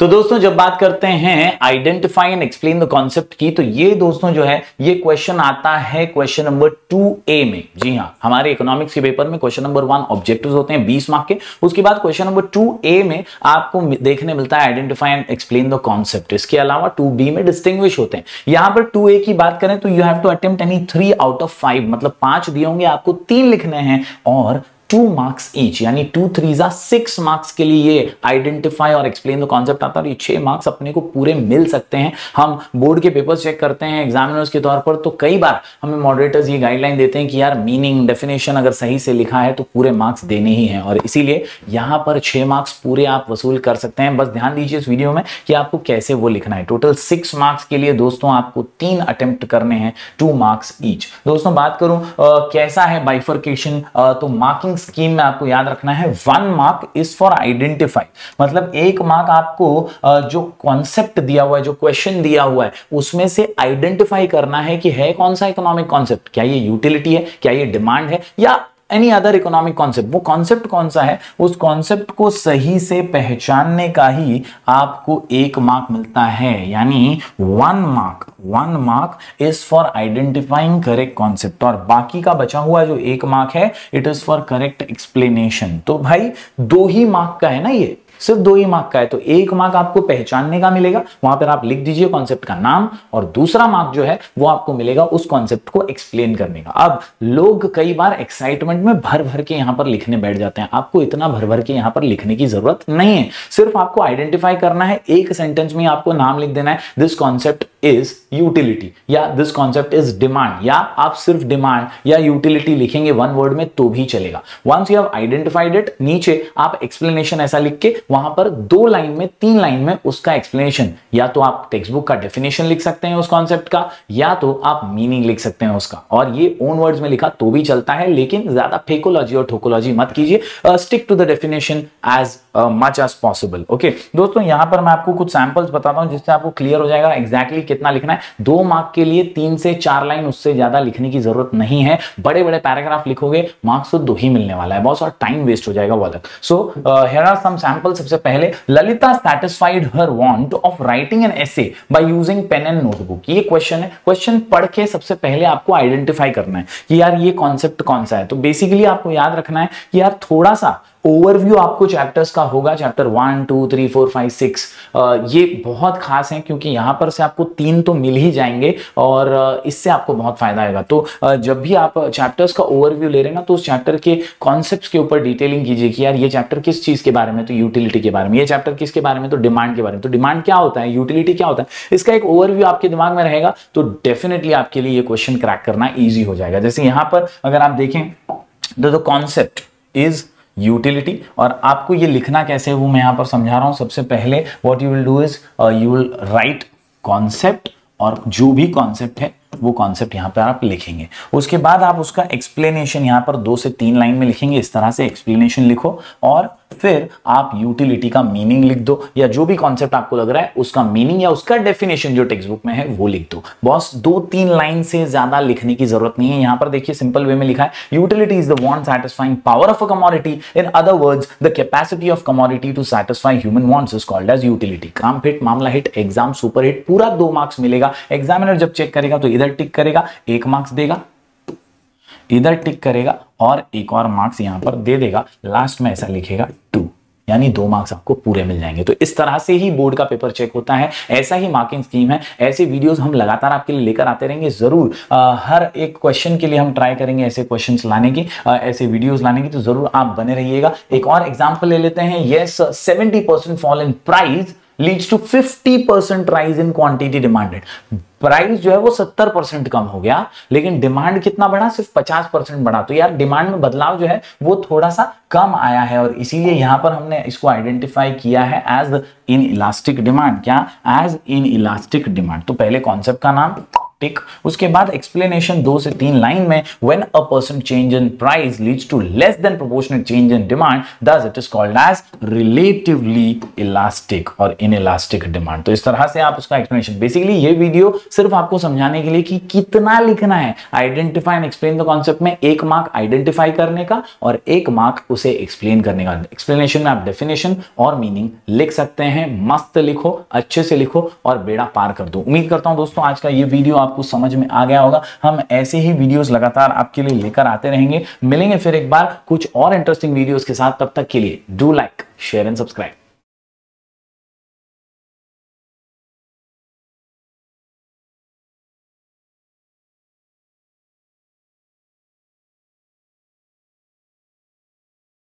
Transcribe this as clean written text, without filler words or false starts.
तो दोस्तों जब बात करते हैं identify and explain the concept की, तो ये दोस्तों जो है ये क्वेश्चन आता है क्वेश्चन नंबर 2A में। जी हां, हमारे इकोनॉमिक्स के पेपर में क्वेश्चन नंबर 1 ऑब्जेक्टिव्स होते हैं 20 मार्क के। उसके बाद क्वेश्चन नंबर 2A में आपको देखने मिलता है identify and explain the concept. इसके अलावा 2B में डिस्टिंग्विश होते हैं। यहां पर 2A की बात करें तो you have to attempt any 3 out of 5, मतलब 5 दिए होंगे, आपको 3 लिखने हैं और 2 मार्क्स ईच, यानी 2 3 6 मार्क्स के लिए ये आइडेंटिफाई और एक्सप्लेन द कॉन्सेप्ट आता है। और ये 6 मार्क्स अपने को पूरे मिल सकते हैं। हम बोर्ड के पेपर्स चेक करते हैं एग्जामिनर्स के तौर पर, तो कई बार हमें मॉडरेटर्स ये गाइडलाइन देते हैं कि यार मीनिंग डेफिनेशन अगर सही से लिखा है तो पूरे मार्क्स देने ही हैं, और इसीलिए यहां पर 6 मार्क्स पूरे आप वसूल कर सकते हैं। बस ध्यान दीजिए इस वीडियो में कि आपको कैसे वो लिखना है। टोटल 6 मार्क्स के लिए दोस्तों आपको 3 अटेम्प्ट करने हैं, 2 मार्क्स ईच। दोस्तों बात करूं कैसा है बाइफर्केशन, तो मार्किंग स्कीम में आपको याद रखना है 1 मार्क इज फॉर आइडेंटिफाई, मतलब 1 मार्क आपको जो कॉन्सेप्ट दिया हुआ है, जो क्वेश्चन दिया हुआ है, उसमें से आइडेंटिफाई करना है कि है कौन सा इकोनॉमिक कॉन्सेप्ट, क्या ये यूटिलिटी है, क्या ये डिमांड है, या एनी अदर इकोनॉमिक कॉन्सेप्ट। वो कॉन्सेप्ट कौन सा है, उस कॉन्सेप्ट को सही से पहचानने का ही आपको 1 मार्क मिलता है, यानी 1 mark is for identifying correct concept, और बाकी का बचा हुआ जो 1 मार्क है it is for correct explanation. तो भाई 2 ही मार्क का है ना, ये सिर्फ 2 ही मार्क का है, तो 1 मार्क आपको पहचानने का मिलेगा, वहां पर आप लिख दीजिए कॉन्सेप्ट का नाम, और दूसरा मार्क जो है वो आपको मिलेगा उस कॉन्सेप्ट को एक्सप्लेन करने का। अब लोग कई बार एक्साइटमेंट में भर भर के यहां पर लिखने बैठ जाते हैं। आपको इतना भर भर के यहां पर लिखने की जरूरत नहीं है, सिर्फ आपको आइडेंटिफाई करना है। एक सेंटेंस में आपको नाम लिख देना है, दिस कॉन्सेप्ट इज यूटिलिटी, या दिस कॉन्सेप्ट इज डिमांड, या आप सिर्फ डिमांड या यूटिलिटी लिखेंगे 1 वर्ड में तो भी चलेगा। Once you have identified it, नीचे आप एक्सप्लेनेशन ऐसा लिख के वहां पर 2 लाइन में 3 लाइन में उसका एक्सप्लेनेशन, या तो आप टेक्स्ट बुक का डेफिनेशन लिख सकते हैं उस कॉन्सेप्ट का, या तो आप मीनिंग लिख सकते हैं उसका, और ये ओन वर्ड्स में लिखा तो भी चलता है, लेकिन ज्यादा फेकोलॉजी और ठोकोलॉजी मत कीजिए। Stick to the definition as much as possible. Okay दोस्तों, यहां पर मैं आपको कुछ सैंपल्स बताता हूं जिससे आपको क्लियर हो जाएगा एग्जैक्टली कितना लिखना है। 2 मार्क के लिए 3 से 4 लाइन, उससे ज्यादा लिखने की जरूरत नहीं है। बड़े बड़े पैराग्राफ लिखोगे मार्क्स तो 2 ही मिलने वाला है, बहुत सारा टाइम वेस्ट हो जाएगा वो अलग। So here are some samples. सबसे पहले, Lalita satisfied her want of writing an essay by using pen and notebook। ये क्वेश्चन है। क्वेश्चन पढ़ के सबसे पहले आपको आइडेंटिफाई करना है कि यार ये कॉन्सेप्ट कौन सा है। तो बेसिकली आपको याद रखना है कि यार थोड़ा सा ओवरव्यू आपको चैप्टर्स का होगा, चैप्टर 1 2 3 4 5 6। ये बहुत खास है क्योंकि यहां पर से आपको 3 तो मिल ही जाएंगे, और इससे आपको बहुत फायदा आएगा। तो जब भी आप चैप्टर्स का ओवरव्यू ले रहे हैं ना, तो उस चैप्टर के कॉन्सेप्ट्स के ऊपर डिटेलिंग कीजिए कि यार ये चैप्टर किस चीज के बारे में, तो यूटिलिटी के बारे में, ये चैप्टर किसके बारे में, तो डिमांड के बारे में। तो डिमांड क्या होता है, यूटिलिटी क्या होता है, इसका एक ओवरव्यू आपके दिमाग में रहेगा, तो डेफिनेटली आपके लिए ये क्वेश्चन क्रैक करना ईजी हो जाएगा। जैसे यहां पर अगर आप देखें, द कॉन्सेप्ट इज यूटिलिटी, और आपको ये लिखना कैसे है वो मैं यहां पर समझा रहा हूं। सबसे पहले what you will do is you will write concept, और जो भी कॉन्सेप्ट है वो कॉन्सेप्ट यहां पर आप लिखेंगे। उसके बाद आप उसका एक्सप्लेनेशन यहां पर 2 से 3 लाइन में लिखेंगे। इस तरह से एक्सप्लेनेशन लिखो, और फिर आप यूटिलिटी का मीनिंग लिख दो, या जो भी कॉन्सेप्ट आपको लग रहा है उसका मीनिंग या उसका डेफिनेशन जो टेक्स्ट बुक में है वो लिख दो। बॉस 2-3 लाइन से ज्यादा लिखने की जरूरत नहीं है। यहां पर देखिए सिंपल वे में लिखा है, utility is the want satisfying power of a commodity, in other words the capacity of commodity to satisfy human wants is called as utility. काम हिट, मामला हिट, एग्जाम सुपर हिट, पूरा 2 marks मिलेगा। Examiner जब check करेगा तो इधर टिक करेगा, 1 marks देगा, इधर टिक करेगा और 1 और मार्क्स यहां पर दे देगा, लास्ट में ऐसा लिखेगा 2, यानी 2 मार्क्स आपको पूरे मिल जाएंगे। तो इस तरह से ही बोर्ड का पेपर चेक होता है, ऐसा ही मार्किंग स्कीम है। ऐसे वीडियोस हम लगातार आपके लिए लेकर आते रहेंगे जरूर। हर एक क्वेश्चन के लिए हम ट्राई करेंगे ऐसे क्वेश्चंस लाने की, ऐसे वीडियोस लाने की, तो जरूर आप बने रहिएगा। एक और एग्जांपल ले लेते हैं। Yes, 70% fall in price leads to 50% rise in quantity demanded. Price जो है वो 70% कम हो गया, लेकिन डिमांड कितना बढ़ा, सिर्फ 50% बढ़ा। तो यार डिमांड में बदलाव जो है वो थोड़ा सा कम आया है, और इसीलिए यहां पर हमने इसको आइडेंटिफाई किया है एज इन इलास्टिक डिमांड। क्या, एज इन इलास्टिक डिमांड। तो पहले कॉन्सेप्ट का नाम, टिक। उसके बाद एक्सप्लेनेशन 2 से 3 लाइन में when a percent change in price leads to less than proportional change in demand thus it is called as relatively elastic और इनइलास्टिक डिमांड। तो इस तरह से आप उसका एक्सप्लेनेशन, बेसिकली ये वीडियो सिर्फ आपको समझाने के लिए कि कितना लिखना है। Identify and explain the concept में 1 मार्क आइडेंटिफाई करने का और 1 मार्क उसे एक्सप्लेन करने का। एक्सप्लेनेशन में आप डेफिनेशन और मीनिंग लिख सकते हैं। मस्त लिखो, अच्छे से लिखो और बेड़ा पार कर दो। उम्मीद करता हूं दोस्तों आज का ये वीडियो आपको समझ में आ गया होगा। हम ऐसे ही वीडियोस लगातार आपके लिए लेकर आते रहेंगे। मिलेंगे फिर एक बार कुछ और इंटरेस्टिंग वीडियोस के साथ। तब तक के लिए do like, share and subscribe.